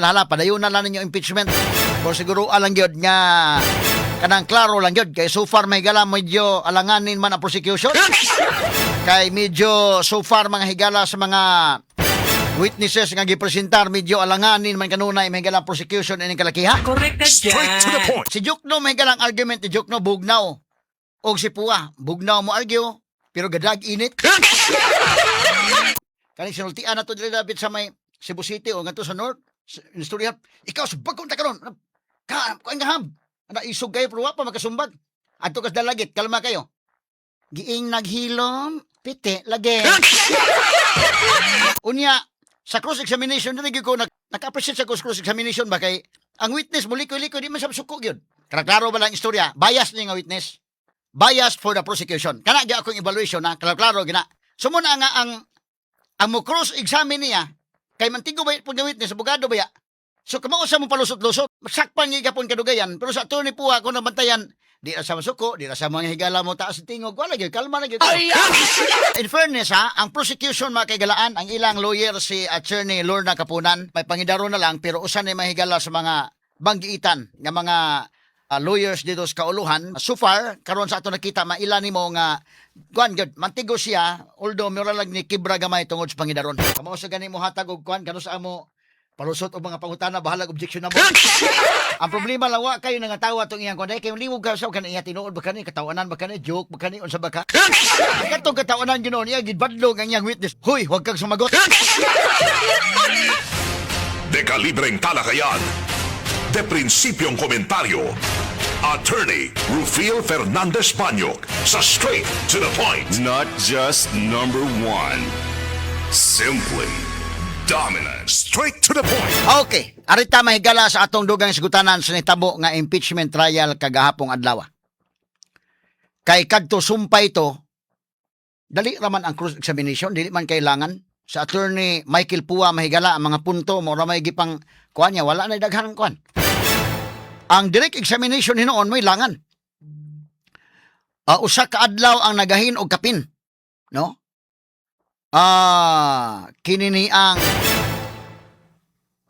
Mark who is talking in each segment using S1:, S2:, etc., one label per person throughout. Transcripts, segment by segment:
S1: Hala, padayon na lang ninyo impeachment. Kung siguro alang yun nga, kanang klaro lang yun. Kaya so far may higala medyo alanganin man ang prosecution. Kay medyo so far mga higala sa mga witnesses nga gipresentar medyo alanganin man kanunay may higala prosecution ining kalakiha.
S2: Correct ka
S3: Straight to the
S2: dyan.
S3: point.
S1: Si Jukno may higala argument ni Jukno bugnaw. O si Puwa, bugnaw mo argue, pero gadag init. Kani sinultian na to dili lapit sa may Cebu City o ngadto sa North. Istorya, ikaw sumbag ta karon. Ka ang hab. Ana isog kayo pero wa pa makasumbag. Adto kas dalagit, kalma kayo. Giing naghilom, piti lagi. Unya sa cross examination dili ko naka-appreciate sa cross examination ba kay ang witness muli ko di man sa suko gyud. Klaro ba lang istorya? Bias ni nga witness. Bias for the prosecution. Kana gyud akong evaluation na klaro gina. Sumuna nga ang mo cross examine niya kay mantigo ba pud nga witness abogado ba ya. So kamao sa mo palusot-lusot. Sakpan ni gapon kadugayan pero sa attorney po ako nabantayan di na sa masuko, di na sa mga higala mo taas tingog, wala gyud kalma na gyud. In fairness ha, ang prosecution makagalaan ang ilang lawyer si Attorney Lorna Kapunan may pangidaro na lang pero usan ay mahigala sa mga banggiitan nga mga lawyers dito sa kauluhan. So far karon sa ato nakita maila nimo nga kuan gyud mantigo siya although mura lang ni kibra gamay tungod sa pangidaron. Kamo sa gani mo hatag og kuan kano sa amo palusot og mga pangutana bahala objection na mo. Ang problema lang wa kayo nangatawa tong iyang kuan kay liwog ka sa kanang iya tinuod ba kani katawanan ba kani joke ba kani unsa ba ka. Katong katawanan ginoon iya gidbadlong ang iyang witness. Hoy, huwag kang sumagot.
S3: De kalibreng talakayan. De prinsipyong komentaryo. Attorney Rufil Fernandez Banyok sa Straight to the Point.
S4: Not just number one, simply dominant.
S3: Straight to the point.
S1: Okay, arita mahigala sa atong dugang sigutanan sa nitabo nga impeachment trial kagahapong adlaw. Kay kadto sumpay to, dali raman ang cross examination, dili man kailangan sa attorney Michael Puwa mahigala ang mga punto mo ra may gipang kuan niya wala na daghan kuan. Ang direct examination hinoon may langan. Usa ka adlaw ang nagahin og kapin, no? Kini ni ang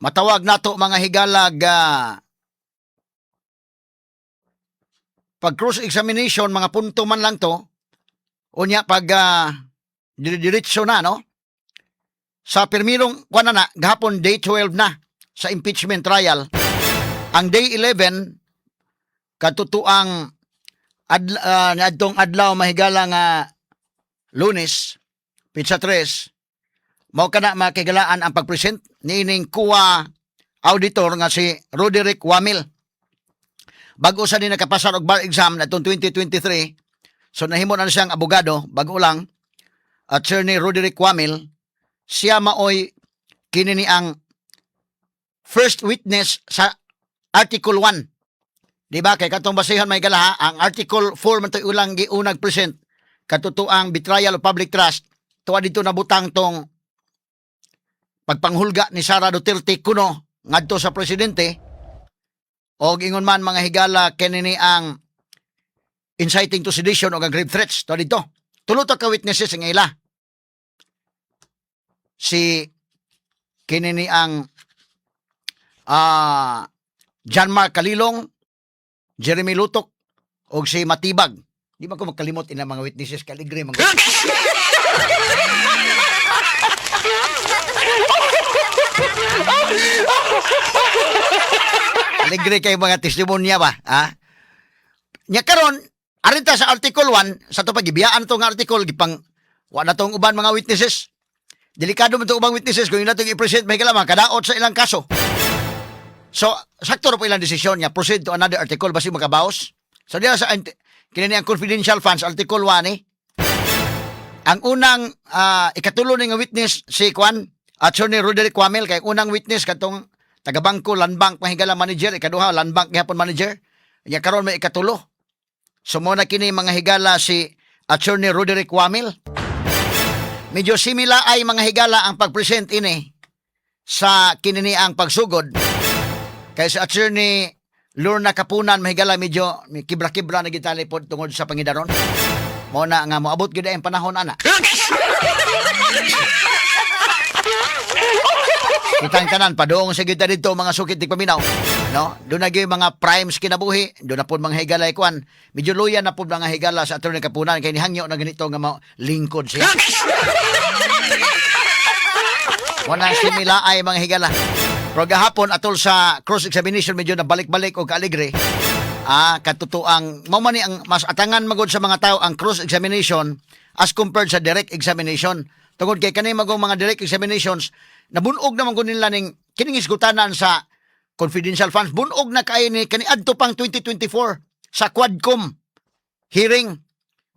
S1: matawag nato mga higalag pag cross examination mga punto man lang to unya pag diretso na no sa pirmirong kuan na gahapon day 12 na sa impeachment trial ang day 11 katutuang adtong adlaw mahigala nga Lunes Pizza 3, mao kana makigalaan ang pagpresent niining kuwa auditor nga si Roderick Wamil. Bago sa din nakapasar og bar exam na 2023, so nahimo na siyang abogado, bago lang, Attorney Roderick Wamil, siya maoy kini ni ang first witness sa Article 1. Di ba? Kay katong basihan may gala, ang Article 4 man to ulang giunag present, katutuang betrayal of public trust, tuwa dito nabutang tong pagpanghulga ni Sara Duterte kuno ngadto sa presidente o ingon man mga higala kanini ang inciting to sedition o grave threats tuwa dito. Tulo to ka witnesses nga ila. Si kanini ang John Mark Kalilong, Jeremy Lutok o si Matibag. Di ba ko magkalimot ina mga witnesses kaligre mga aligre kay mga testimonya ba? Ha? Nya karon, arinta sa Article 1, sa to pagibiyaan to nga article gipang wa na tong uban mga witnesses. Delikado man to ubang witnesses kung ina to i-present may kalaman kadaot sa ilang kaso. So, sakto ra po ilang desisyon niya proceed to another article basi makabaos. So diya sa kini ang confidential funds Article 1 ang unang ikatulo ni nga witness si Kwan Attorney Roderick Wamil kay unang witness katong taga-bangko land bank mahigala manager ikaduha land bank gihapon manager nya karon may ikatulo so mo na kini mga higala si Attorney Roderick Wamil medyo simila ay mga higala ang pagpresent ini sa kini ang pagsugod kay si Attorney Lorna Kapunan mahigala medyo kibra-kibra na gitali pod tungod sa pangidaron mo na nga moabot gyud ang panahon ana Kitang tanan padung sa kita dito mga sukit di paminaw. No? Doon na gyud mga primes kinabuhi, doon na pud mga higala kwan. Medyo luya na pud mga higala sa attorney Kapunan kay nihangyo na ganito nga lingkod siya. Wala simila ay mga higala. Pero gahapon atol sa cross-examination medyo na balik-balik o kaaligre. Katutuang mamani ang mas atangan magod sa mga tao ang cross-examination as compared sa direct examination. Tungod kay kanay magong mga direct examinations, nabunog naman ko nila ning kining isgutanan sa confidential funds. Bunog na kay ni kani adto pang 2024 sa Quadcom hearing.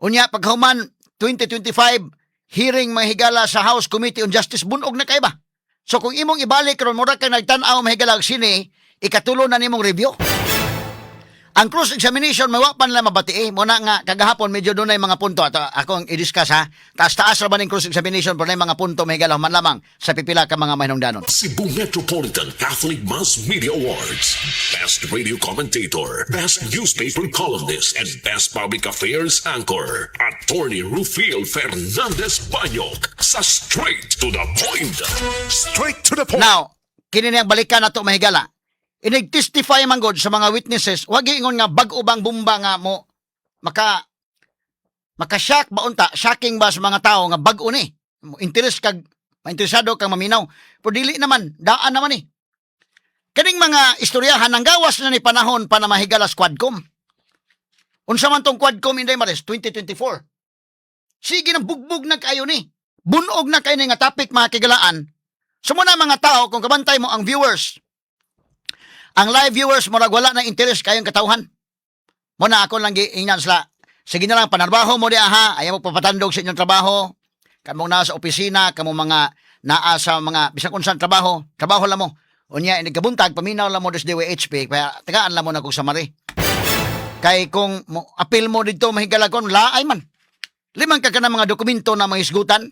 S1: Unya paghuman 2025 hearing mahigala sa House Committee on Justice, bunog na kay ba? So kung imong ibalik ron mura kay nagtan-aw mahigala og sini, ikatulo na nimong review. Ang cross-examination, mawapan lang mabati muna nga, kagahapon, medyo doon na mga punto. Ato, ako ang i-discuss ha. Taas-taas ra ba ng cross-examination, pero na mga punto, may galaw man lamang sa pipila ka mga mahinungdanon.
S3: Cebu Metropolitan Catholic Mass Media Awards. Best Radio Commentator, Best Newspaper Columnist, and Best Public Affairs Anchor. Attorney Rufil Fernandez Banyok sa Straight to the Point. Straight to the Point.
S1: Now, kini niyang balikan na ito mahigala. Inig-testify man god sa mga witnesses, wag ingon nga bag-o bang bomba nga mo maka-shock ba unta, shocking ba sa mga tao nga bag-o ni. Interesado kang maminaw. Pero dili naman, daan naman ni. Kaning mga istoryahan nang gawas na ni panahon pa na mahigala sa Quadcom. Unsa man tong Quadcom Inday Maris 2024. Sige nang bugbog na kayo ni. Bunog na kayo ni nga topic mga kigalaan. Sumuna mga tao kung kabantay mo ang viewers. Ang live viewers mo wala na interest kayong katawhan. Muna ako lang giingnan sila. Sige na lang, panarbaho mo di aha. Ayaw mo papatandog sa inyong trabaho. Kamong nasa opisina, kamong mga naa sa mga bisang unsang trabaho. Trabaho lang mo. Unya, inigkabuntag, paminaw lang mo des DWHP. Kaya tagaan lang mo na kung samari. Kay kung apil mo dito mahigalagon, laay man. Limang ka na mga dokumento na mga isgutan.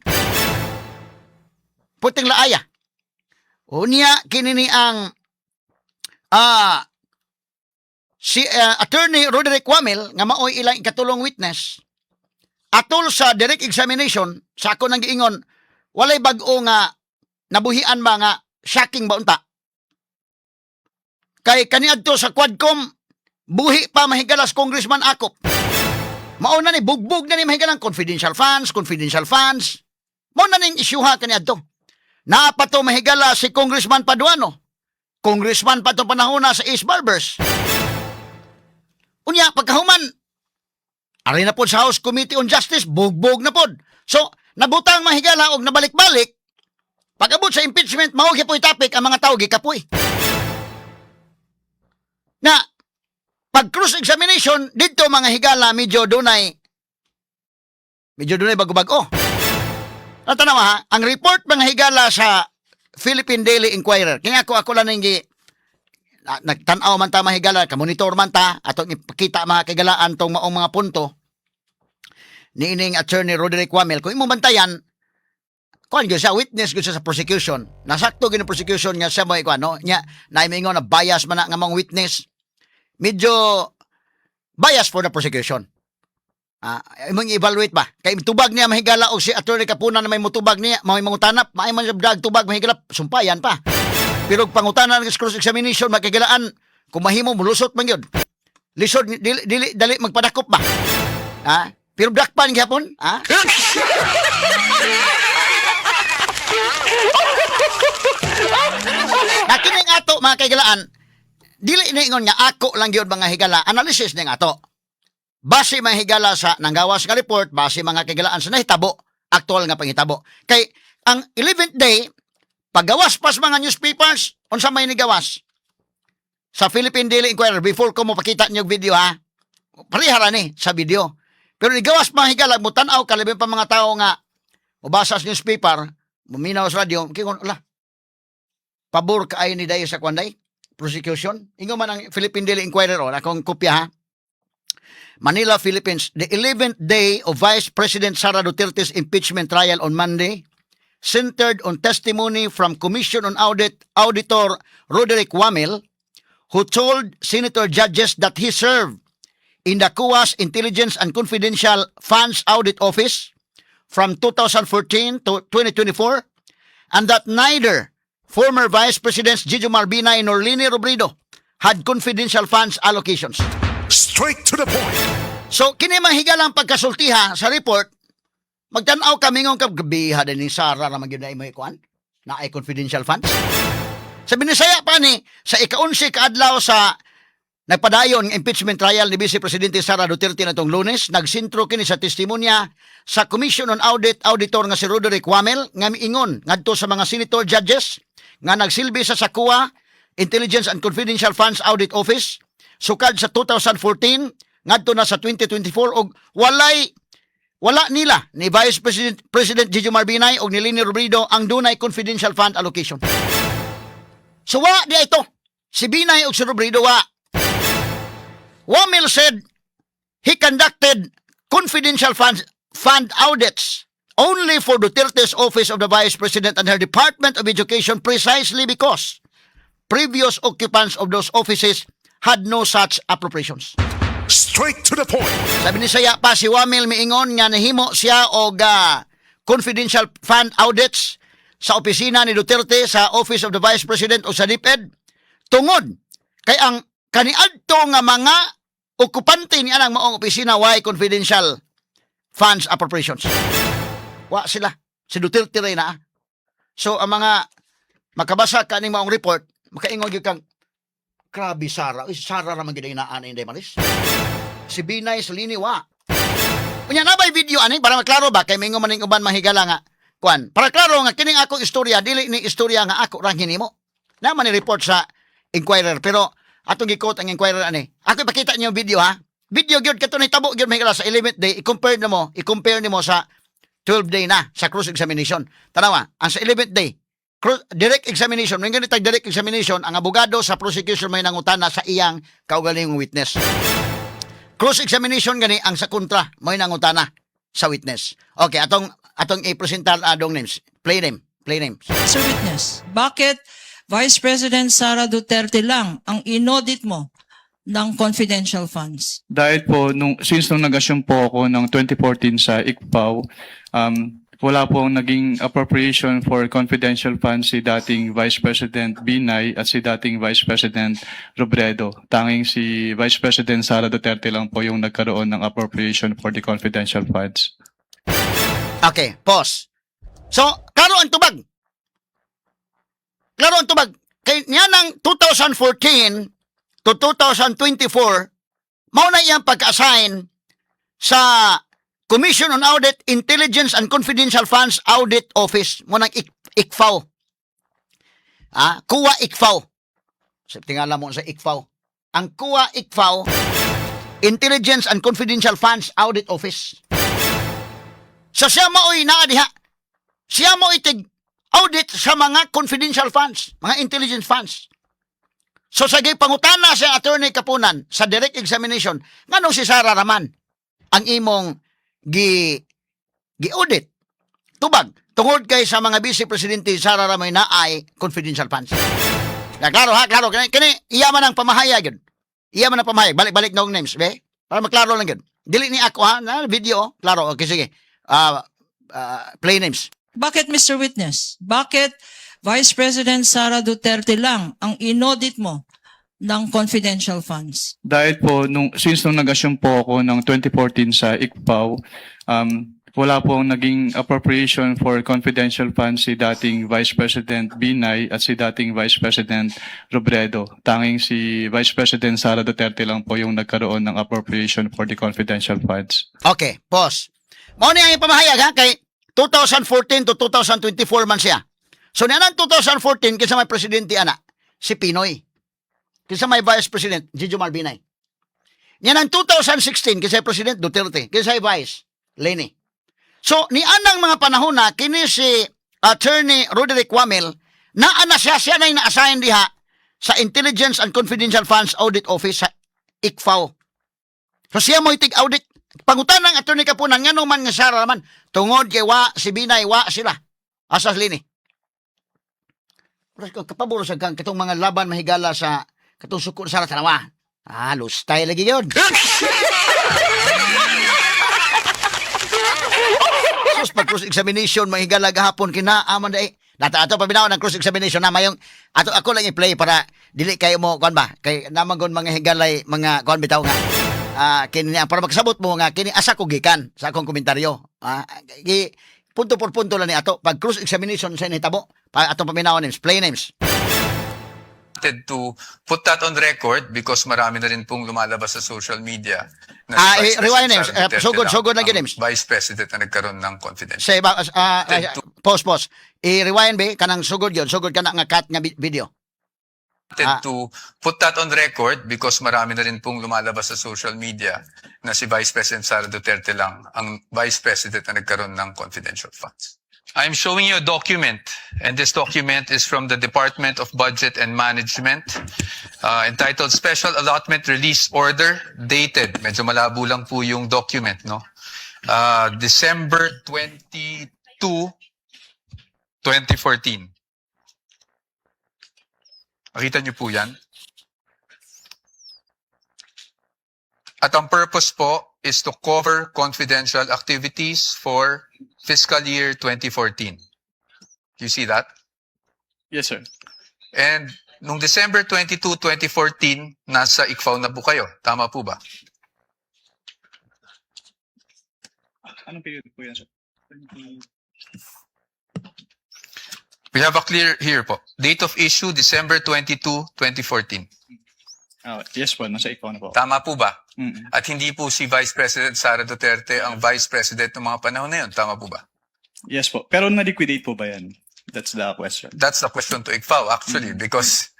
S1: Puting laaya. Unya, kinini ang si Attorney Roderick Wamel nga maoy ilang ikatulong witness atol sa direct examination sa ako nang giingon walay bag-o nga nabuhian ba nga shocking ba unta kay kaniadto sa Quadcom buhi pa mahigalas Congressman Akop mao na ni bugbog na ni mahigalang confidential funds mao na ning isyuha kaniadto napato mahigala si Congressman Paduano. Congressman pa itong panahon na sa Ace Barbers. Unya, pagkahuman, aray na po sa House Committee on Justice, bugbog na po. So, nabutang mahigala o nabalik-balik, pag-abot sa impeachment, mahugi po topic ang mga tao, gikapoy. Na, pag cross-examination, dito mga higala, medyo dunay bago-bago. Natanaw ha, ang report mga higala sa Philippine Daily Inquirer. Kaya ako lang nang nagtanaw man ta mahigala, kamonitor man ta, atong ipakita mga kagalaan tong maong mga punto ni ining Attorney Roderick Wamel. Kung imo bantayan, kuan gyud siya, witness gyud siya sa prosecution. Nasakto gyud ang prosecution nga siya mo ikuan, no? Nya, naimingon na bias man na nga mga witness. Medyo bias for the prosecution. Imong evaluate ba? Kay tubag niya mahigala og si Attorney Kapunan na may mutubag niya, may mangutanap, may man dag tubag mahigala, sumpayan pa. Pero pangutanan ng cross-examination makigalaan, kung mahimo mulusot man yun. Lisod dali magpadakop ba? Pero dakpan gyapon, Nakining ato mga kaigalaan, dili niingon nga ako lang gyud mga higala, analysis ning ato. Base mga higala sa nanggawas nga report, base mga kagalaan sa nahitabo, aktual nga pangitabo. Kay ang 11th day, paggawas pas mga newspapers, unsa may nigawas? Sa Philippine Daily Inquirer, before ko mo pakita niyo video ha, parihara ni sa video. Pero nigawas mga higala, mutanaw, kalibin pa mga tao nga, mabasa sa newspaper, muminaw sa radio, kikon, pabor ka ay ni dayo sa kwanday, prosecution. Ingo man ang Philippine Daily Inquirer, akong kopya ha. Manila, Philippines, the 11th day of Vice President Sara Duterte's impeachment trial on Monday centered on testimony from Commission on Auditor Roderick Wamel, who told Senator judges that he served in the COA's Intelligence and Confidential Funds Audit Office from 2014 to 2024 and that neither former Vice Presidents Jejomar Binay nor Lini Robredo had confidential funds allocations.
S3: Straight to the point.
S1: So, kini mahigalang pagkasultiha sa report, magtanaw kami ngong gabiha din ni Sara na magyud na imo ikuan na ay confidential funds. Sa Binisaya pa ni, sa ika-11 kaadlaw sa nagpadayon ng impeachment trial ni Vice Presidente Sara Duterte natong Lunes, nagsintro kini sa testimonya sa Commission on Audit Auditor nga si Roderick Wamel nga miingon ngadto sa mga senator judges nga nagsilbi sa SACUA Intelligence and Confidential Funds Audit Office sukad sa 2014 ngadto na sa 2024 og wala nila ni Vice President Jejomar Binay og ni Lini Robredo ang dunay confidential fund allocation. So wa di ito si Binay og si Robredo wa. Wamel said he conducted confidential fund audits only for Duterte's office of the Vice President and her Department of Education precisely because previous occupants of those offices had no such appropriations.
S3: Straight to the point.
S1: Sabi ni Saya pa si Wamel miingon nga nahimo siya og confidential fund audits sa opisina ni Duterte sa Office of the Vice President o sa DepEd tungod kay ang kaniadto nga mga okupante ni anang maong opisina why confidential funds appropriations. Wa sila. Si Duterte rin na. So, ang mga makabasa ka ning maong report, makaingon yung kang grabe Sara. Uy, Sara naman gina inaan inday maris. Si Binay sa Lini, wa. Kunya na ba'y video ani? Para maklaro ba? Kay mingo maning uban mahigala nga. Kuan. Para klaro nga, kining ako istorya, dili ni istorya nga ako rang hinimo. Naman ni report sa Inquirer. Pero, atong gikot ang Inquirer ani. Ako ipakita niyo video ha. Video gyud kato ni tabo gyud mahigala sa 11th day. I-compare nimo sa 12th day na sa cross examination. Tanawa, ang sa 11th day, direct examination, may ganito direct examination, ang abogado sa prosecution may nangutana sa iyang kaugalingong witness. Cross examination gani ang sa kontra may nangutana sa witness. Okay, atong i-presentar adong names. Play name.
S2: Sir Witness, bakit Vice President Sara Duterte lang ang inaudit mo ng confidential funds?
S5: Dahil po, since nung nag-assume po ako ng 2014 sa ICPAO, wala pong naging appropriation for confidential funds si dating Vice President Binay at si dating Vice President Robredo. Tanging si Vice President Sara Duterte lang po yung nagkaroon ng appropriation for the confidential funds.
S1: Okay, pause. So, klaro ang tubag. Kay niya ng 2014 to 2024, mao na iyang pagka-assign sa Commission on Audit, Intelligence and Confidential Funds Audit Office. Mo nang ICFAO. Kuwa ICFAO. So, tingala mo sa ICFAO. Ang Kuwa ICFAO, Intelligence and Confidential Funds Audit Office. So, siya mao'y naadiha. Siya mo itig audit sa mga confidential funds, mga intelligence funds. So, sa pangutana sa Attorney Kapunan sa direct examination, nganong si Sara Raman ang imong gi-audit. Tubag, tungod kay sa mga Vice Presidente Sara Ramoy na ay confidential funds. Na, klaro. Kani, iyaman ang pamahayag yun. Balik-balik na names, be? Para maklaro lang yun. Dili ni ako ha, na video, klaro. Okay, sige. Play names.
S2: Bakit, Mr. Witness? Bakit Vice President Sara Duterte lang ang inaudit mo ng confidential funds?
S5: Dahil po, since nung nag-assume po ako ng 2014 sa ICPAO, wala pong naging appropriation for confidential funds si dating Vice President Binay at si dating Vice President Robredo. Tanging si Vice President Sara Duterte lang po yung nagkaroon ng appropriation for the confidential funds.
S1: Okay, pause. Mao ni ang pamahayag ha, kay 2014 to 2024 man siya. So, niyan 2014, kinsa may presidente ana, si Pinoy. Kinsa may Vice President, Jejomar Binay. Niyan 2016, kinsa may President Duterte. Kinsa may Vice, Leni. So, ni anang mga panahon na, kini si Attorney Roderick Wamel, naana siya na yung na-assign diha sa Intelligence and Confidential Funds Audit Office sa ICFAO. So, siya mo itig audit. Pangutan ng Attorney Kapunan, nga naman nga Sara naman, tungod kay wa, si Binay, wa sila. Asas Lini. Kapaburo sa katong mga laban mahigala sa katong suko sa tanawa. Lustay lagi yun. Sus, pag cross examination mahigala gahapon kinaaman dai. Data ato paminaw ng cross examination na mayong ato ako lang i-play para dili kayo mo kuan ba kay naman gon mga higalay mga kuan bitaw nga kini para makasabot mo nga kini asa ko gikan sa akong komentaryo. Punto por punto lang ni ato pag cross examination sa nitabo pa ato paminaw names play names.
S6: To put that on record because marami na rin pong lumalabas sa social media. Na si Vice
S1: Rewind
S6: President
S1: names.
S6: Sara
S1: Sugod
S6: Duterte
S1: na
S6: lang,
S1: names.
S6: ang Vice President na nagkaroon ng confidential.
S1: Say ba pause. I-rewind be kanang sugod yon. Sugod kana nga cut nga video.
S6: To put that on record because marami na rin pong lumalabas sa social media na si Vice President Sara Duterte lang ang Vice President na nagkaroon ng confidential funds. I'm showing you a document, and this document is from the Department of Budget and Management, entitled Special Allotment Release Order, dated. Medyo malabo lang po yung document, no? December 22, 2014. Makita niyo po yan. At ang purpose po is to cover confidential activities for fiscal year 2014. You see that?
S5: Yes, sir.
S6: And nung December 22, 2014, nasa ICFAO na po kayo. Tama po ba?
S5: Anong period po yan, sir?
S6: We have a clear here po. Date of issue, December 22, 2014.
S5: Yes po, nasa ikaw na po.
S6: Tama po ba?
S5: Mm.
S6: At hindi po si Vice President Sara Duterte ang Vice President ng mga panahon na yun. Tama po ba?
S5: Yes po. Pero na-liquidate po ba yan? That's the question.
S6: That's the question to ICFAO actually because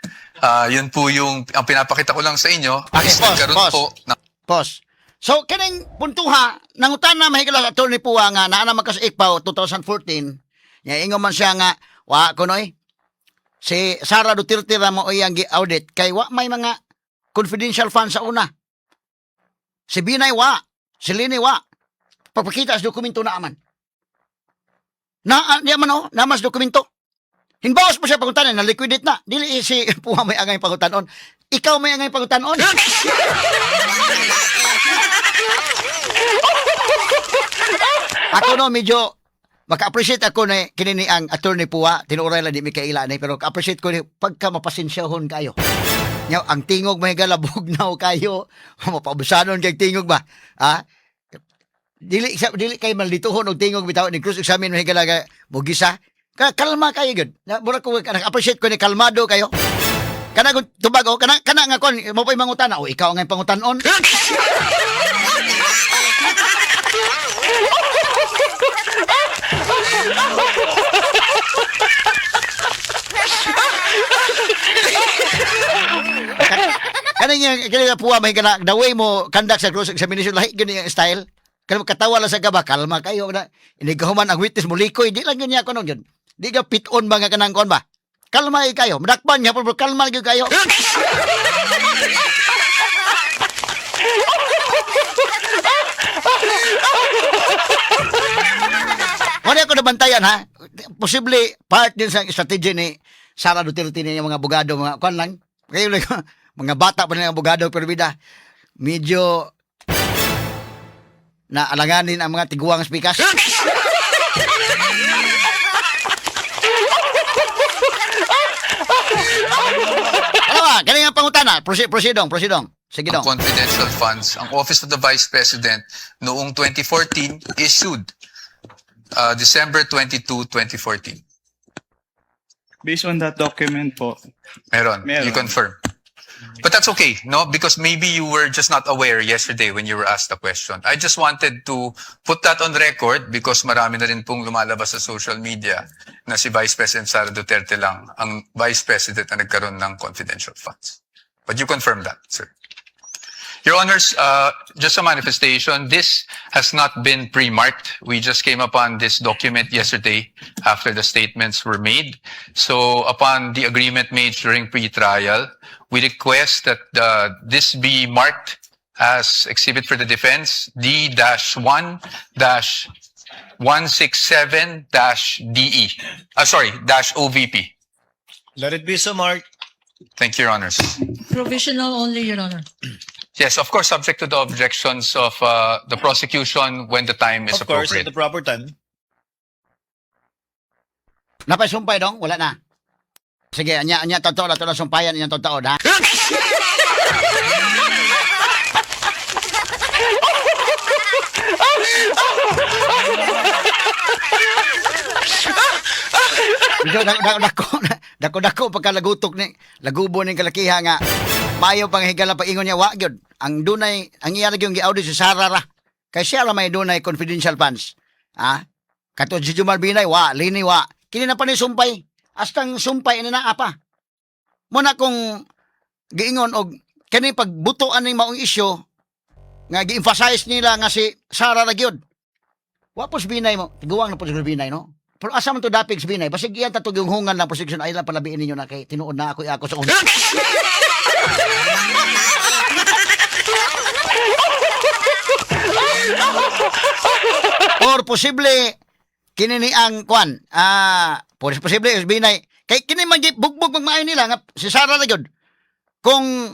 S6: yun po yung ang pinapakita ko lang sa inyo
S1: Okay,
S6: is
S1: pause,
S6: nagkaroon
S1: pause.
S6: po ng
S1: Pause. So kining puntuha nangutan na mahigala sa attorney Puwa nga naa naman ka sa ICPAO 2014. Nya ingon man siya nga wa kunoy si Sara Duterte ra mo iyang gi-audit kay wa may mga confidential funds sa una. Si Binay wa, si Lini wa. Papakita sa dokumento na aman. Di man namas dokumento. Hinbawas mo siya pangutanon, na liquidate na. Dili si Puha may angay pangutanon. Ikaw may angay pangutanon. Ako no medyo maka-appreciate ako na kinini ang attorney Puha, tinuray lang di mi kaila ni pero ka-appreciate ko ni pagka mapasensyahon kayo. Nya ang tingog may galabog na kayo, mapabusanon kay tingog ba? Dili kay maldituhon og tingog bitaw ni cross examine may galaga bugisa. Kalma kayo gud. Mura ko appreciate ko ni kalmado kayo. Kana gud tubago kana nga kon mo pay mangutan o ikaw nga pangutanon. Kani Puha may kana the way mo conduct sa cross examination lahi gani ang style. Kaya katawa lang sa gaba, kalma kayo na inigahuman ang witness mo likoy, di lang ganyan ko nung yun. Di ka piton ba nga kanang kon ba? Kalma kayo, madakpan niya pero kalma kayo. Wala ko nabantayan ha. Posible part din sa strategy ni Sara Duterte niya mga abogado, mga kwan lang. Kayo lang, mga bata pa ng abogado pero bida, medyo na alanganin ang mga tiguang speakers. Ano ba? Galing ang pangutana. Proceed dong. Sige dong.
S6: confidential funds. Ang Office of the Vice President noong 2014 issued December 22, 2014.
S5: Based on that document po,
S6: Meron.
S5: Meron.
S6: You confirm. But that's okay, no? Because maybe you were just not aware yesterday when you were asked the question. I just wanted to put that on record because marami na rin pong lumalabas sa social media na si Vice President Sara Duterte lang ang Vice President na nagkaroon ng confidential funds. But you confirm that, sir. Your Honors, just a manifestation, this has not been pre-marked. We just came upon this document yesterday after the statements were made. So upon the agreement made during pre-trial, we request that this be marked as exhibit for the defense D-167-DE. -OVP.
S7: Let it be so marked.
S6: Thank you, Your Honors.
S2: Provisional only, Your Honor.
S6: Yes, of course, subject to the objections of the prosecution when the time is
S7: Of course, at
S6: appropriate.
S7: the proper time.
S1: Napay sumpay dong, wala na. Sige, anya totoo na to na sumpayan inyong totoo ha. Medyo dako pagkalagutok ni lagubo ning kalakiha nga mayo pang higala pag ingon niya wa gyud. Ang dunay ang iya gyud gi-audit si Sara ra. Kay siya ra may dunay confidential funds. Ha? Kato si Jumar Binay wa, lini wa. Kini na pa ni sumpay. Astang sumpay na apa. Mo na kung giingon og kani pagbutuan ning maong isyu nga gi-emphasize nila nga si Sara ra gyud. Wa pos Binay mo. Tiguwang na po si Binay no. Pero asa man to dapig si Binay? Basig iyan tatog yung hungan lang prosecution ay lang palabiin ninyo na kay tinuod na ako sa una. Or posible kini ni ang kwan. Posible si Binay. Kay kini man bugbog magmaayo nila nga si Sara na gyud. Kung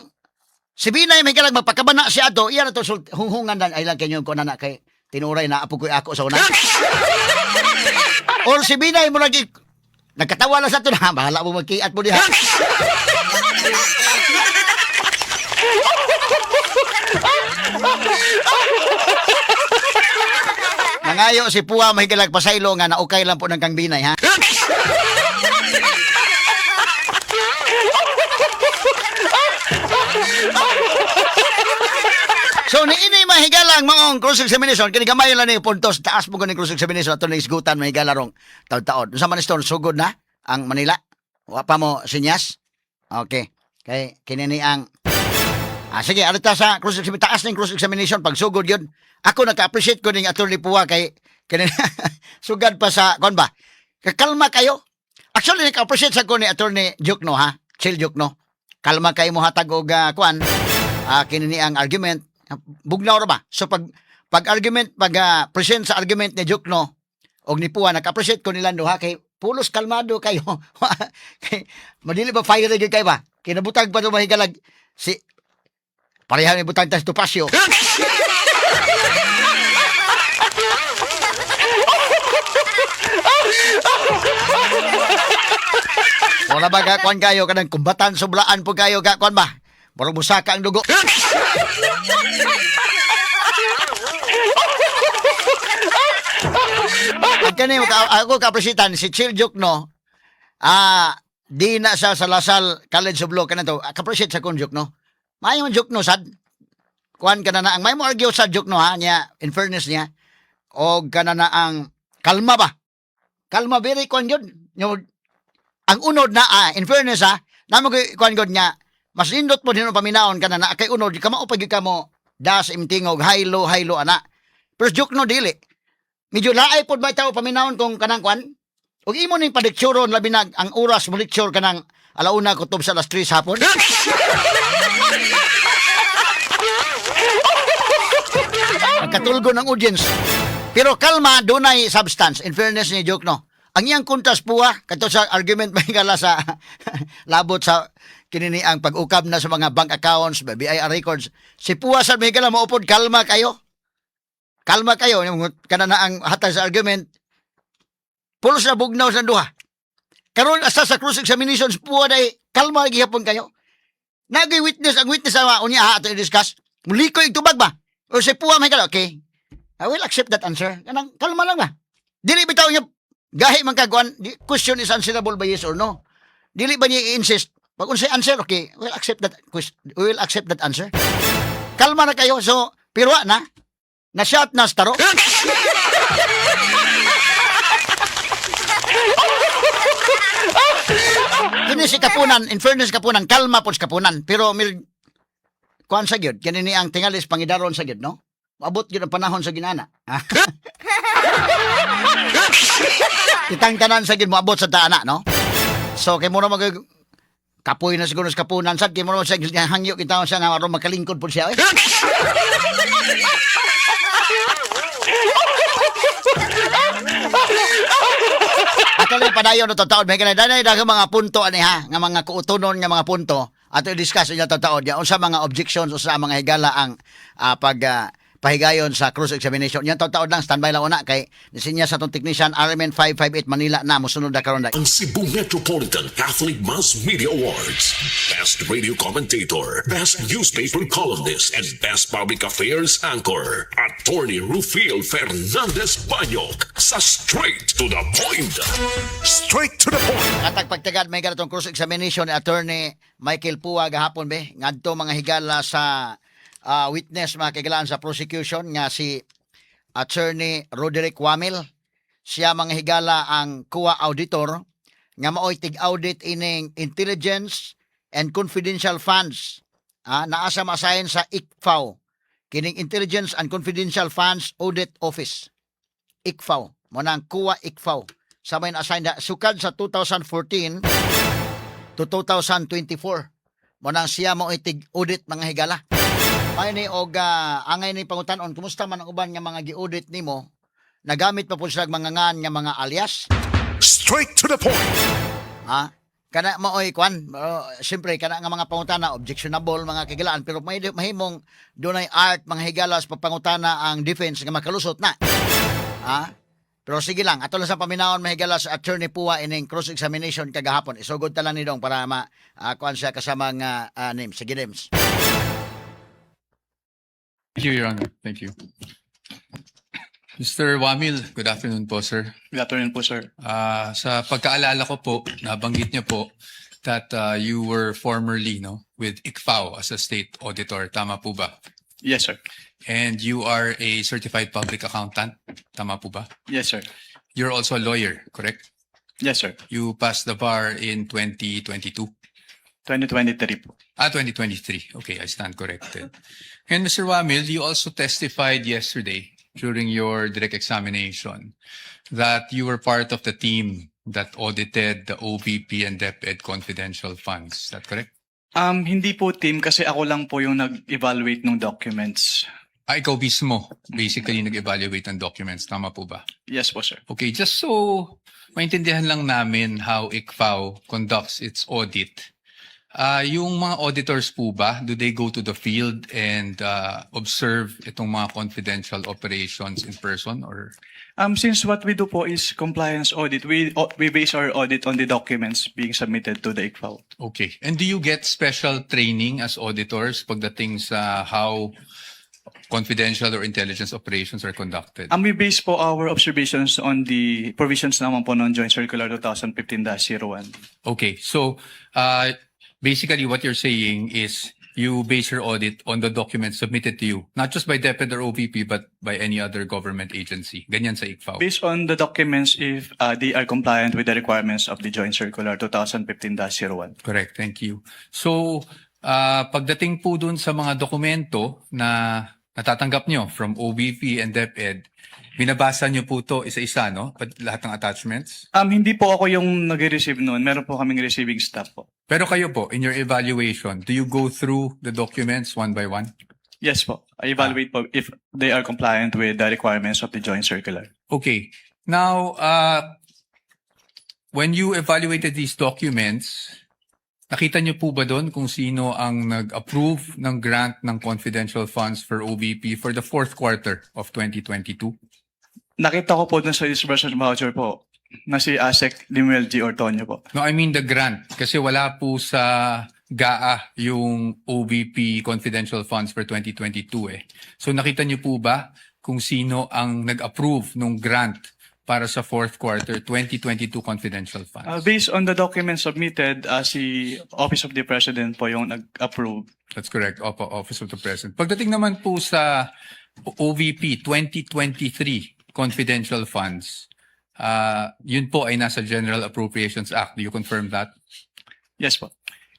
S1: si Binay may kalag magpakabana si ato, iyan na to hunghungan lang ay lang kanyo ko na kay tinuray na apo ko ako sa una. Or si Binay mo lagi nagkatawa lang sa ito na bahala mo magkiat mo diha. Nangayo si Puwa mahigalag pasaylo nga naukay lang po ng kang Binay ha. So ni ini mahigalang maong cross examination kini gamay lang ni puntos taas mo kani cross examination ato ni isgutan mahigala rong taon-taon. Sa man store sugod na ang Manila. Wa pa mo sinyas. Okay. Kay kini ni ang sige alita sa cross examination taas ning cross examination pag sugod yun. Ako naka-appreciate ko ning attorney Puwa kay kini sugad pa sa kon ba. Kalma kayo. Actually naka-appreciate sa ko ni attorney Jukno ha. Chill Jukno. Kalma kayo mo hatag og kwan. Kini ni ang argument bugnaw ra ba? So pag argument present sa argument ni Jukno og ni Puwa naka-appreciate ko nila duha kay pulos kalmado kayo. Kay madili ba fire gyud kay ba? Kinabutag pa do mahigalag si pareha ni butang tas Tupasio. Wala ba kakwan kayo kanang kumbatan soblaan po kayo kakwan ba? Murag busaka ang dugo. At kani ako kapresitan si Chill Jukno. Di na sa Lasal College of Law kanang to. Kapresit sa kun Jukno. Mayo man Jukno sad. Kuan kana na ang may mo argue sa Jukno ha niya in fairness niya. Og kana na ang kalma ba? Kalma very kuan gyud. Ang unod na in fairness ha, namo kuan gyud niya. Mas nindot po din paminaon ka na kay unod, ka maupag ka mo das imtingog, haylo ana. Pero joke no dili. Medyo laay po ba itaw paminaon kung kanang kwan? Ug imo ning padiksuron labi na ang oras mo lecture kanang alauna kutob sa alas 3 hapon. Nagkatulgo ng audience. Pero kalma, dunay substance. In fairness ni joke no. Ang iyang kuntas Puwa, kato sa argument mahigala sa labot sa kinini ang pag-ukab na sa mga bank accounts, BIR records. Si Puwa sa mahigala maupod, kalma kayo. Kalma kayo. Kana na ang hatag sa argument. Pulos na bugnaw sa duha. Karon asa sa cross examinations Puwa day kalma gihapon kayo. Nagay witness, ang witness sa unya ha ato i-discuss. Mulikoy tubag ba? O si Puwa mahigala, okay. I will accept that answer. Kanang kalma lang ba? Dili bitaw niya gahi man kagwan, question is answerable by yes or no. Dili ba niya i-insist? Pag unsay answer, okay, we'll accept that answer. Kalma na kayo. So, pirwa na. Na-shot na staro. Kini si Kapunan, in fairness Kapunan, kalma po si Kapunan. Pero, kuhan sa gyud, kanini ang tingalis pangidaron sa gyud, no? Abot gyud ang panahon sa ginana. Kitang tanan sa gyud mo abot sa taana, no? So, kay mo na kapoy na siguro sa Kapunan sad kay mo sa hangyo kita sa nga aron makalingkod pud siya. Atali padayon no taon may kanay daghang mga punto ani ha nga mga kuutonon nga mga punto ato i-discuss nya taon ya unsa mga objections o sa mga higala ang pahigayon sa cross-examination. Yan taon lang, standby lang una kay nisinya sa itong technician RMN 558 Manila na musunod na karon.
S3: Ang Cebu Metropolitan Catholic Mass Media Awards. Best Radio Commentator, Best Newspaper Columnist, and Best Public Affairs Anchor. Attorney Rufil Fernandez Banyok sa Straight to the Point. Straight to the Point.
S1: Katag pagtagad may ganitong cross-examination ni Attorney Michael Pua gahapon be, ngadto mga higala sa witness mga kagalaan sa prosecution nga si Attorney Roderick Wamil. Siya mga higala ang kuwa auditor nga maoy tig-audit ining intelligence and confidential funds. Naasa maasahin sa ICFAO, kining Intelligence and Confidential Funds Audit Office. ICFAO, mo nang kuwa ICFAO. Sa may na-assign na sukad sa 2014 to 2024. Mo nang siya mo tig-audit mga higala. May ni og angay ni pangutanon kumusta man ang uban nga mga gi-audit nimo, nagamit pa po sila mga ngan nga mga alias.
S3: Straight to the Point.
S1: Kana maoy kwan, siyempre kana nga mga pangutana objectionable mga kagilaan, pero mahimong dunay art mga higala sa pangutana ang defense nga makalusot na. Pero sige lang, ato lang sa paminawon mahigala sa Attorney Pua ining cross-examination kagahapon. Isugod ta lang ni dong para kuan siya kasama nga names. Sige, names.
S6: Thank you, Your Honor. Thank you. Mr. Wamil, good afternoon po, sir.
S5: Good afternoon po, sir.
S6: Sa pagkaalala ko po, nabanggit niyo po that you were formerly with ICFAO as a state auditor. Tama po ba?
S5: Yes, sir.
S6: And you are a certified public accountant. Tama po ba?
S5: Yes, sir.
S6: You're also a lawyer, correct?
S5: Yes, sir.
S6: You passed the bar in 2022.
S5: 2023 po.
S6: 2023. Okay, I stand corrected. And Mr. Wamil, you also testified yesterday during your direct examination that you were part of the team that audited the OVP and DepEd confidential funds. Is that correct?
S5: Hindi po team kasi ako lang po yung nag-evaluate ng documents.
S6: Ikaw mismo, basically nag-evaluate ng documents. Tama po ba?
S5: Yes po, sir.
S6: Okay, just so maintindihan lang namin how ICFAO conducts its audit. Yung mga auditors po ba, do they go to the field and observe itong mga confidential operations in person or?
S5: Since what we do po is compliance audit, we base our audit on the documents being submitted to the ICFAO.
S6: Okay. And do you get special training as auditors pagdating sa how confidential or intelligence operations are conducted?
S5: We base po our observations on the provisions naman po ng Joint Circular 2015-01.
S6: Okay. So, basically what you're saying is you base your audit on the documents submitted to you, not just by DepEd or OVP, but by any other government agency. Ganyan sa ICFAO.
S5: Based on the documents if they are compliant with the requirements of the Joint Circular 2015-01.
S6: Correct. Thank you. So, pagdating po dun sa mga dokumento na natatanggap nyo from OVP and DepEd, binabasa nyo po to isa-isa, no? Lahat ng attachments?
S5: Hindi po ako yung nag-receive noon. Meron po kaming receiving staff po.
S6: Pero kayo po, in your evaluation, do you go through the documents one by one?
S5: Yes po. I evaluate po if they are compliant with the requirements of the Joint Circular.
S6: Okay. Now, when you evaluated these documents, nakita niyo po ba doon kung sino ang nag-approve ng grant ng confidential funds for OVP for the fourth quarter of 2022?
S5: Nakita ko po dun sa disbursement voucher po na si Asek Limuel G. Ortonio po.
S6: No, I mean the grant. Kasi wala po sa GAA yung OVP confidential funds for 2022 eh. So nakita niyo po ba kung sino ang nag-approve ng grant para sa fourth quarter 2022 confidential funds?
S5: Based on the documents submitted, si Office of the President po yung nag-approve.
S6: That's correct. Office of the President. Pagdating naman po sa OVP 2023 confidential funds, yun po ay nasa General Appropriations Act. Do you confirm that?
S5: Yes po.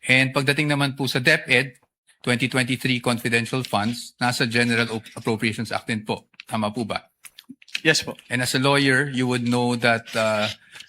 S6: And pagdating naman po sa DepEd 2023 confidential funds, nasa General Appropriations Act din po. Tama po ba?
S5: Yes po.
S6: And as a lawyer, you would know that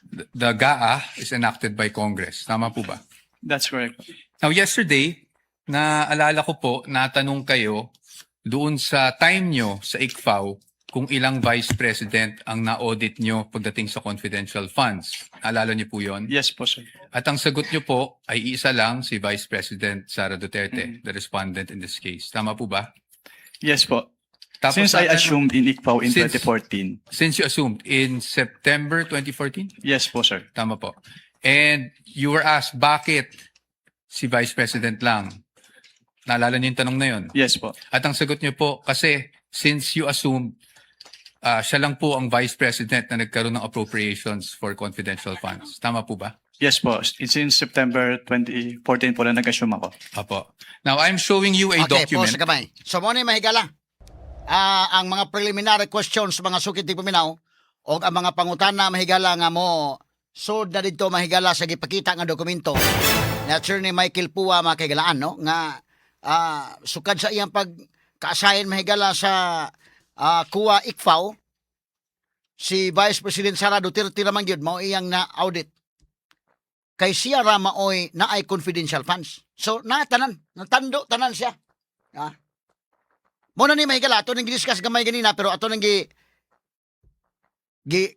S6: the GAA is enacted by Congress. Tama po ba?
S5: That's correct.
S6: Now, yesterday, naalala ko po, natanong kayo doon sa time nyo sa ICFAO kung ilang vice president ang na-audit nyo pagdating sa confidential funds. Naalala nyo po yon?
S5: Yes po, sir.
S6: At ang sagot nyo po ay isa lang, si Vice President Sara Duterte, the respondent in this case. Tama po ba?
S5: Yes po.
S6: Tapos
S5: Since I
S6: sa-
S5: assumed in ICPAO in
S6: Since-
S5: 2014.
S6: Since you assumed in September 2014?
S5: Yes po, sir.
S6: Tama po. And you were asked, bakit si Vice President lang? Naalala niyo yung tanong na yun?
S5: Yes po.
S6: At ang sagot niyo po, kasi since you assumed siya lang po ang Vice President na nagkaroon ng appropriations for confidential funds. Tama po ba?
S5: Yes po. Since September 2014 po na nag-assume ako.
S6: Apo. Now, I'm showing you a
S1: Okay,
S6: document.
S1: pause ka kamay. So, mo ni mahigala. Ang mga preliminary questions, mga sukit ni paminaw, o ang mga pangutana mahigala nga mo, so na dito mahigala sa gipakita nga dokumento ni Attorney Michael Pua makigalaan, no? Nga sukad sa iyang pagka-assign mahigala sa kuwa ICFAO, si Vice President Sara Duterte naman yun, mao iyang na-audit. Kay siya ra maoy na ay confidential funds. So, natando, tanan siya. Muna ni mahigala, ato nang gidiscuss gamay ganina, pero ato nang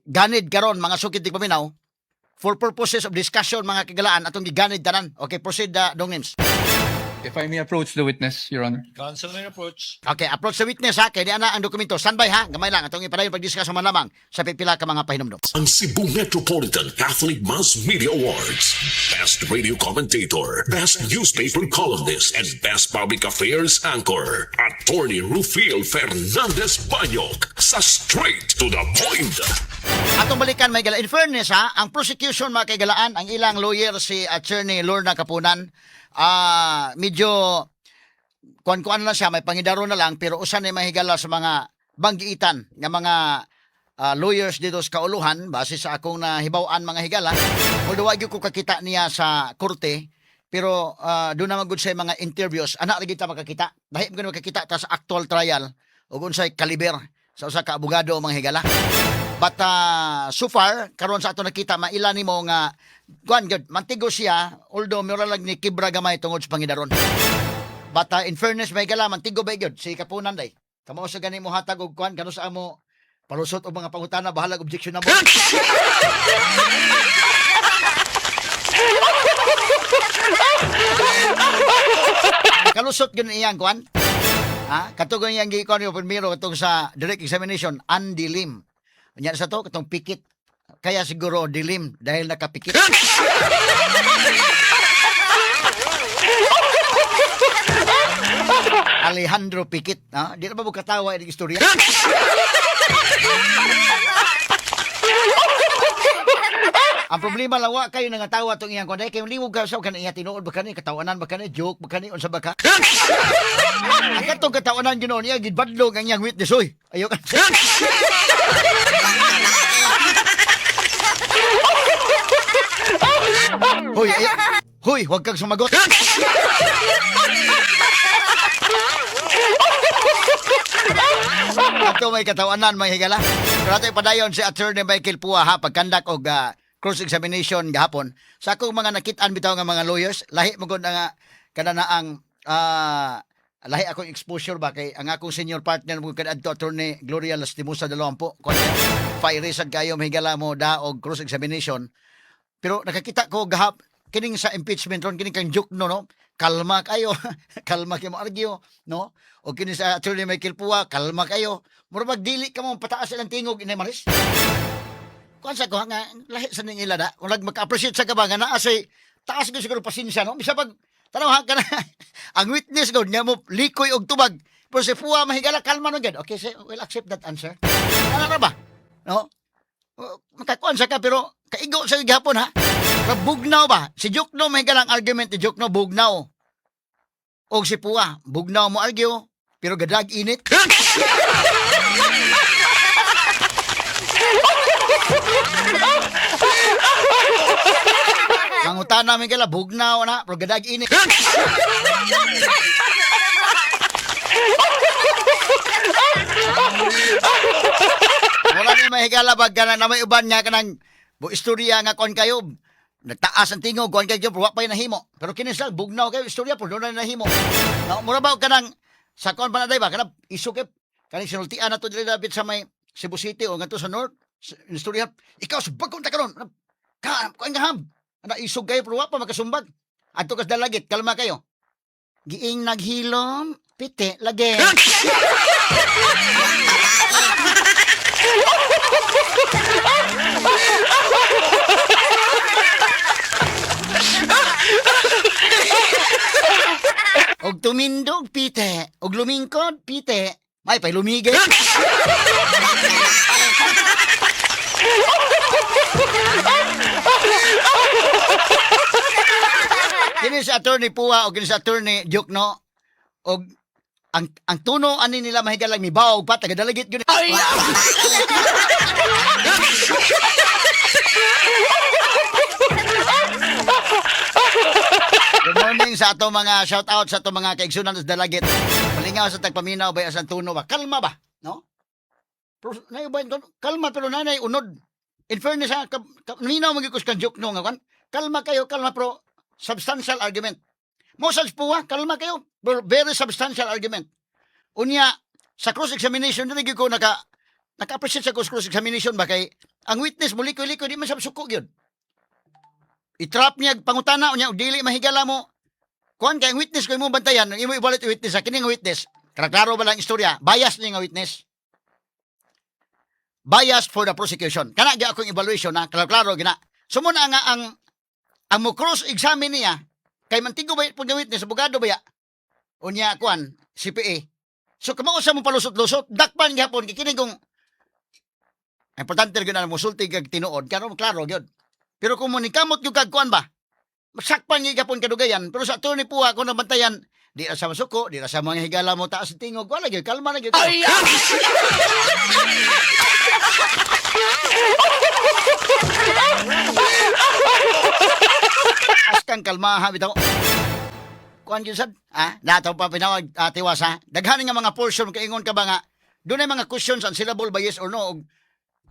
S1: ganid karon mga sukit di paminaw, for purposes of discussion, mga kagalaan, atong giganid tanan. Okay, proceed, Dong Nims.
S6: If I may approach the witness, Your Honor.
S7: Counsel may approach.
S1: Okay, approach sa witness ha, kaya di ana ang dokumento. Standby ha, gamay lang. Atong ipadayon pag-discuss sa manamang sa pipila ka mga pahinumdum.
S3: Ang Cebu Metropolitan Catholic Mass Media Awards. Best Radio Commentator, Best Newspaper Columnist, and Best Public Affairs Anchor. Attorney Rufil Fernandez Banyok sa Straight to the Point.
S1: Atong balikan may gala. In fairness ha, ang prosecution mga kagalaan, ang ilang lawyer si Attorney Lorna Kapunan, medyo kuan-kuan lang siya, may pangidaro na lang, pero usan ay mahigala sa mga banggiitan ng mga lawyers dito sa kauluhan, base sa akong nahibaw-an mga higala. Although wagi ko kakita niya sa korte, pero doon naman good sa mga interviews, anak lagi ta makakita. Dahil mo makakita ta sa actual trial, o unsay kaliber sa usa ka abogado mga higala. But so far, karon sa ato nakita, maila ni mo nga, kuan good, mantigo siya, although mura lang ni kibra gamay tungod sa pangidaron. But in fairness, may gala, mantigo ba good, si Kapunan day. Kamo sa gani mo hatag og kuan, kano sa amo, palusot og mga pangutana, bahalag objection na mo. Kalusot gani iyang kuan. Katugon iyang giikon yung primero katong sa direct examination, undilim. Nya sa to katong pikit. Kaya siguro dilim dahil nakapikit. Alejandro Pikit, di na ba mo katawa yung istorya? Ang problema lang wa kayo nangatawa tong iyang kunay, kayo liwog ka sa kanina tinuod ba kanina, katawanan ba kanina, joke ba kanina, unsa ba ka? Ang katong katawanan ginoon niya, gidbadlog ang iyang witness, oy. Ayaw ka. Hoy, hoy, huwag kang sumagot. Ato may katawanan, may higala. Pero ato ipadayon si Attorney Michael Pua ha, pagkandak og cross-examination gahapon. Sa akong mga nakitaan bitaw nga mga lawyers, lahi mo gud nga kada na ang lahi akong exposure ba kay ang akong senior partner mo kadto Attorney Gloria Lastimosa Dalawampo. Kon fiery sad kayo mahigala mo da og cross-examination. Pero nakakita ko gahap kining sa impeachment ron kining kang joke no. Kalma kayo. Kalma kayo mo argue, no? O kini sa Attorney Michael Pua, kalma kayo. Mura magdili ka mo pataas ang tingog inay maris. Kuan sa ko nga lahi sa ning ila da. Kung magka-appreciate sa kabangan na asay taas ko siguro pasensya no. Bisa pag tanaw ka na ang witness god nga mo likoy og tubag. Pero si Pua mahigala kalma no gid. Okay, so we'll accept that answer. Ano ra ba? No? Makakuan sa ka pero kaigo sa gihapon ha. Bugnaw ba? Si Jukno may galang argument ni Jukno bugnaw. O si Pua, bugnaw mo argue, pero gadag init. Mangutan namin kala, bugnaw na, pero gadag init. Wala ni mahigala bag ka na may uban nga ka ng istorya nga kon kayo. Nagtaas ang tingog, kuhan kayo, pero wapay nahimo. Pero kinisal, bugnaw kayo, istorya po, doon na nahimo. Mura ba ka ng, sa kuhan pa na ba, kanang isukip, kanang sinultian na to dilapit sa may Cebu City o nga to sa North, istorya, ikaw, subagkong ta karon, kuhan nga ham, isog kayo, pero wapa makasumbag. Ato kas dalagit, kalma kayo. Giing naghilom, piti, lagi. Og tumindog, pite. Og lumingkod, pite. May pa'y lumigay. Kini sa attorney Puwa o kini sa attorney Jukno og ang tuno ani nila mahigalang mibaw pa tagadalagit gyud. Good morning sa ato mga shout out sa ato mga kaigsunan sa dalagit. Palingaw sa tagpaminaw bay asan tuno ba? Kalma ba? No? Pero nay ba kalma pero nanay unod. In fairness ha, minaw magikos kan Jukno nga kan. Kalma kayo, kalma pero substantial argument. Mosal Puwa, kalma kayo. Very substantial argument. Unya, sa cross-examination, hindi ko naka-appreciate sa cross-examination ba kay ang witness mo likoy-likoy, di man siya suko yun. I-trap niya, pangutana, unya, dili mahigala mo. Kuhan kay ang witness ko mo bantayan, imo ibalit yung witness, sa kining witness, klaro ba lang istorya, bias niya nga witness. Bias for the prosecution. Kana gyud akong evaluation na klaro gina. Sumuna nga ang mo cross-examine niya, kay mantigo ba po nga witness, abogado ba ya? Unya, kuhan, CPA. So, kamao sa mo palusot-lusot, dakpan gihapon, kikinig kong, importante rin na musulti kag tinuod, kano klaro gyud. Pero kung munikamot yung kagkuan ba, masakpan niya gihapon kadugayan, pero sa attorney Puwa, kung nabantayan, di na sa masuko, di na sa mga higala mo taas tingog, wala gyud, kalma na gyud. Askang kalmaha bitaw. Kuan gyud sad, nataw pa pinawag tiwasa. Daghan nga mga portion kaingon ka ba nga dunay mga questions ang syllable ba yes or no. Og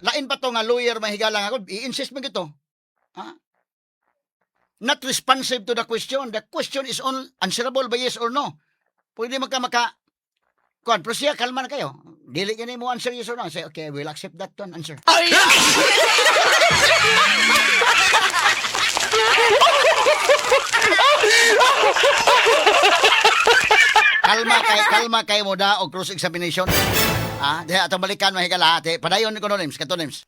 S1: lain pa to nga lawyer mahigala nga ako, i-insist man gito. Not responsive to the question. The question is on answerable by yes or no. Pwede maka kuan, pero siya kalma na kayo. Dili kini mo answer yes or no. Say, okay, we'll accept that one answer. Kalma kay mo da og cross examination. Diha atong balikan mahigala ate. Padayon ko no names, kato names.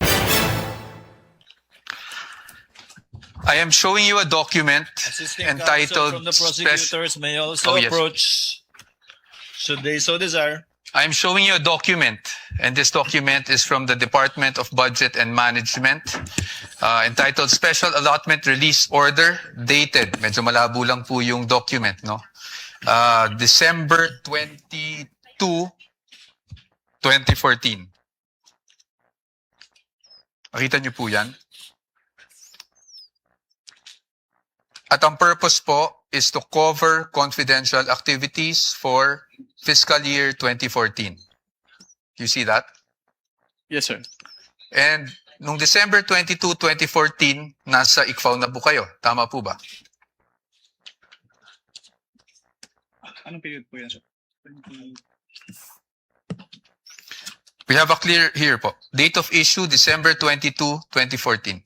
S6: I am showing you a document
S7: Assisting
S6: entitled
S7: counsel from the
S6: Spec-
S7: prosecutors may also
S6: Oh, yes.
S7: approach, should they so desire.
S6: I'm showing you a document, and this document is from the Department of Budget and Management, entitled Special Allotment Release Order, dated. Medyo malabo lang po yung document, no? December 22, 2014. Makita niyo po yan? At ang purpose po is to cover confidential activities for fiscal year 2014. You see that?
S5: Yes, sir.
S6: And nung December 22, 2014, nasa ICFAO na po kayo. Tama po ba?
S5: Anong period po yan, sir?
S6: We have a clear here po. Date of issue, December 22, 2014.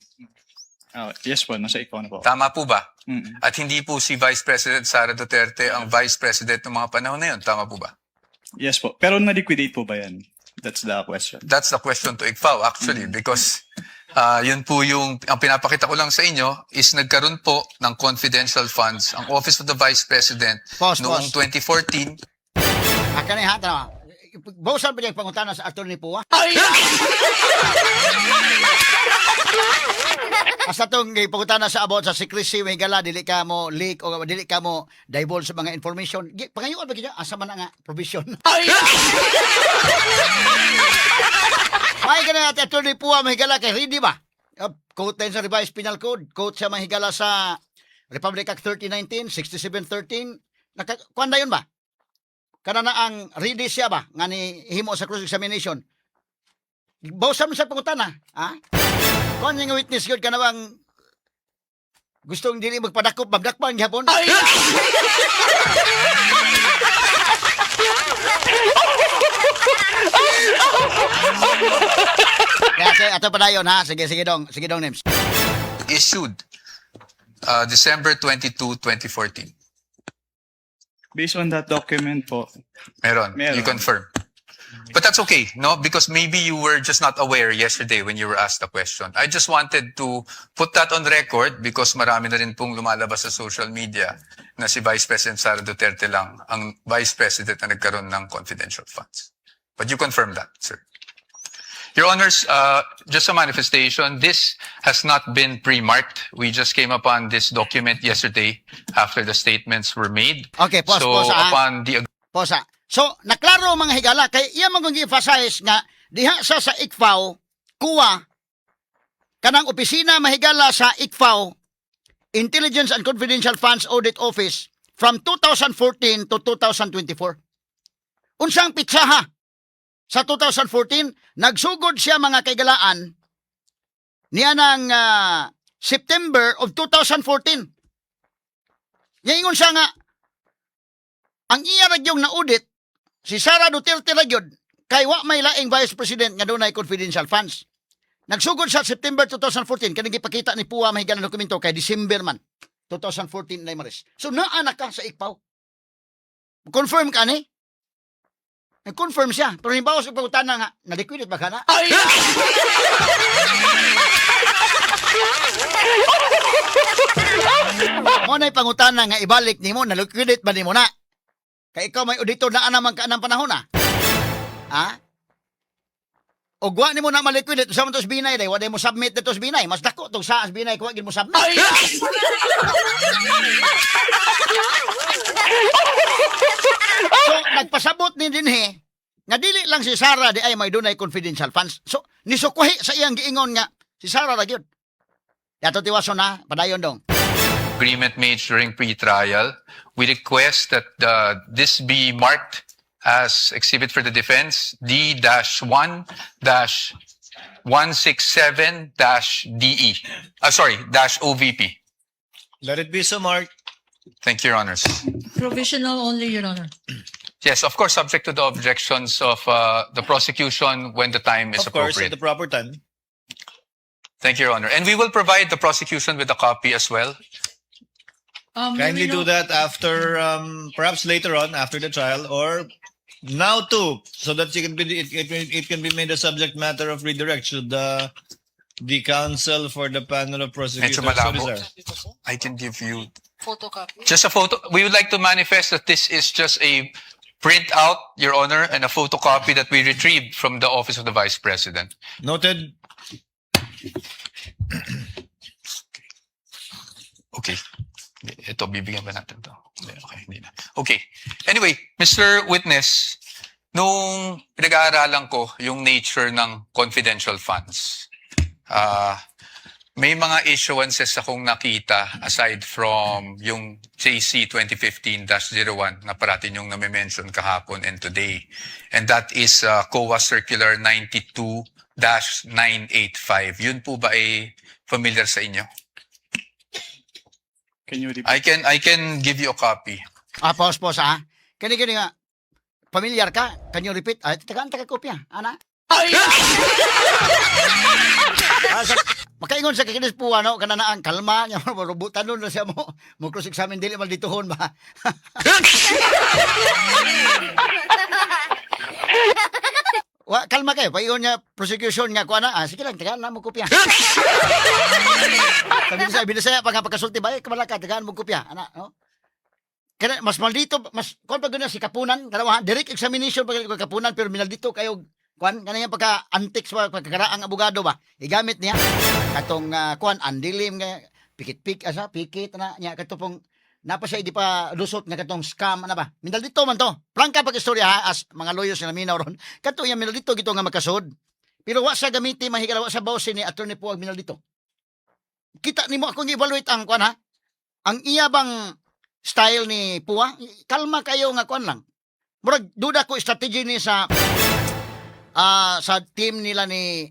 S5: Yes po, nasa ikaw na po.
S6: Tama po ba?
S5: Mm.
S6: At hindi po si Vice President Sara Duterte ang Vice President ng mga panahon na yun. Tama po ba?
S5: Yes po. Pero na-liquidate po ba yan? That's the question.
S6: That's the question to ICFAO actually because yun po yung ang pinapakita ko lang sa inyo is nagkaroon po ng confidential funds ang Office of the Vice President noong 2014.
S1: Kanay ha, tama. Bawsan pa niya pangutana sa attorney Puwa. Asa tong pangutana sa about sa secrecy may gala dili ka mo leak o dili ka mo divulge sa mga information. Pangayoon ba kita asa man nga provision. May kana at attorney Puwa mahigala kay ready ba? Quote sa revised penal code, quote sa mahigala sa Republic Act 3019, 6713. Kuan dayon ba? Kana na ang ready siya ba nga ni himo sa cross examination. Bawsan mo sa pangutana, Kung yung witness yun ka na bang gustong dili magpadakop, magdakpan gihapon? Kaya ato pa dayon ha. Sige dong names.
S6: Issued December 22, 2014.
S5: Based on that document po,
S6: Meron.
S5: Meron.
S6: You confirm. But that's okay, no? Because maybe you were just not aware yesterday when you were asked the question. I just wanted to put that on record because marami na rin pong lumalabas sa social media na si Vice President Sara Duterte lang ang Vice President na nagkaroon ng confidential funds. But you confirm that, sir. Your Honors, just a manifestation, this has not been pre-marked. We just came upon this document yesterday after the statements were made.
S1: Okay, pause,
S6: So
S1: pause,
S6: upon the
S1: Posa. So, naklaro mga higala, kay iya mong i-emphasize nga, diha sa ICFAO, kuwa, kanang opisina mahigala sa ICFAO, Intelligence and Confidential Funds Audit Office, from 2014 to 2024. Unsang pitsaha? Sa 2014, nagsugod siya mga kaigalaan niya ng September of 2014. Ngayon siya nga, ang iya ragyong na-audit, si Sara Duterte ragyod, kay wa may laing Vice President nga doon ay confidential funds. Nagsugod sa September 2014, kanang ipakita ni Puwa mahigalang dokumento kay December man, 2014 na maris. So naanak ka sa ICPAO. Confirm ka ni? Nag-confirm siya. Pero himbawa sa pagutana nga, na-liquidate ba ka na? Mo na'y pangutana nga ibalik nimo, na-liquidate ba nimo na? Kay ikaw may auditor na naman ka ng panahon na. Ha? O gwa nimo na ma-liquidate sa mga binay day, wala mo submit dito sa binay. Mas dako tong sa binay ko wag mo submit. So nagpasabot ni dinhi nga dili lang si Sara di ay may dunay confidential funds. So nisukuhi sa iyang giingon nga si Sara ra gyud. Yato tiwaso na padayon dong.
S6: agreement made during pre-trial, we request that this be marked as exhibit for the defense D-167-DE. -OVP.
S7: Let it be so marked.
S6: Thank you, Your Honors.
S2: Provisional only, Your Honor.
S6: Yes, of course, subject to the objections of the prosecution when the time is
S7: Of course, at
S6: appropriate.
S7: the proper time.
S6: Thank you, Your Honor. And we will provide the prosecution with a copy as well.
S7: Kindly do that after, perhaps later on, after the trial, or now too, so that it can be made a subject matter of redirect. Should the counsel for the panel of prosecutors
S6: Medyo malabo.
S7: so desire.
S6: I can give you
S2: Photocopy.
S6: just a photo. We would like to manifest that this is just a printout, Your Honor, and a photocopy that we retrieved from the office of the Vice President.
S7: Noted.
S6: Okay. Ito, bibigyan ba natin to? Okay, hindi na. Okay. Anyway, Mr. Witness, nung pinag-aaralan ko yung nature ng confidential funds, may mga issuances akong nakita aside from yung JC 2015-01 na parating yung nami-mention kahapon and today. And that is COA Circular 92-985. Yun po ba ay familiar sa inyo?
S5: Can you repeat?
S6: I can give you a copy.
S1: Pause, ha? Kani nga, familiar ka? Can you repeat? Tagaan kopya, ana? Makaingon sa kakinis po, ano, kananaan, kalma, niya, marubutan nun na siya mo cross-examine, dili maldituhon ba? Kalma kayo, paingon niya, prosecution nga, kuha na, sige lang, tagaan na mo kopya. Sabi na saya, pagkasulti ba, kamalaka, tagaan mo kopya, ana, no? Kaya mas maldito, mas, kung pag si Kapunan, kalawa, direct examination pag Kapunan, pero minaldito kayo, kuan kanang pagka-antics ba pagkakaraang abogado ba igamit niya katong kuan andilim nga pikit na niya katong napa siya di pa lusot nga katong scam na ba minaldito man to plangka pag istorya ha as mga lawyers na minaw ron kato yang minaldito gito nga makasud pero wa sa gamiti mahigala wa sa bawsi ni attorney Puag minaldito kita nimo akong evaluate ang kuan ha ang iya bang style ni Puwa kalma kayo nga kuan lang murag duda ko strategy ni sa team nila ni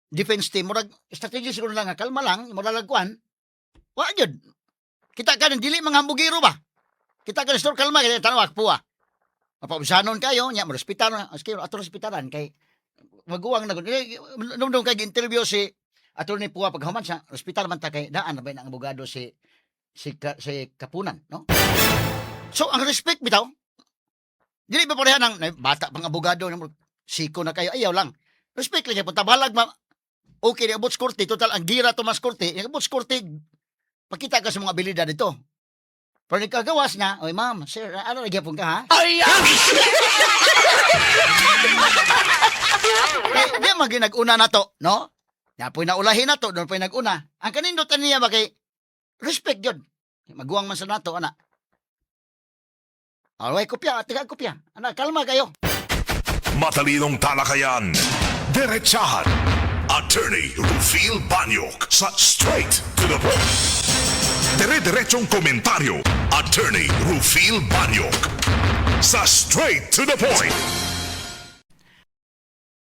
S1: defense team murag strategy siguro lang nga kalma lang murag lagkuan wa gyud kita ka dili mga hambugiro ba kita ka store kalma kay tanawak puwa mapabisanon kayo nya mo respetar askiro ato respetaran kay maguwang na gud nung kay interview si attorney Puwa paghuman siya respetar man ta kay daan na ba ang abogado si Kapunan no so ang respect bitaw Dili ba pareha ng bata pang abogado na siko na kayo, ayaw lang. Respect lang siya, punta balag okay, abot sa korte, total, ang gira to mas korte, abot sa korte, pakita ka sa mga abilidad dito. Pero nagkagawas nga, oy ma'am, sir, ano nagyapon ka ha? Di magi nag-una na to, no? Napoy naulahin na to, doon po'y nag-una. Ang kanindutan niya ba kay respect yun. Maguwang man sa nato, anak. Alright, kopya, tiga kopya. Anak, kalma kayo.
S4: Matalinong talakayan. Diretsahan.
S3: Attorney Rufil Banyok sa Straight to the Point. Dire-diretsong komentaryo. Attorney Rufil Banyok sa Straight to the Point.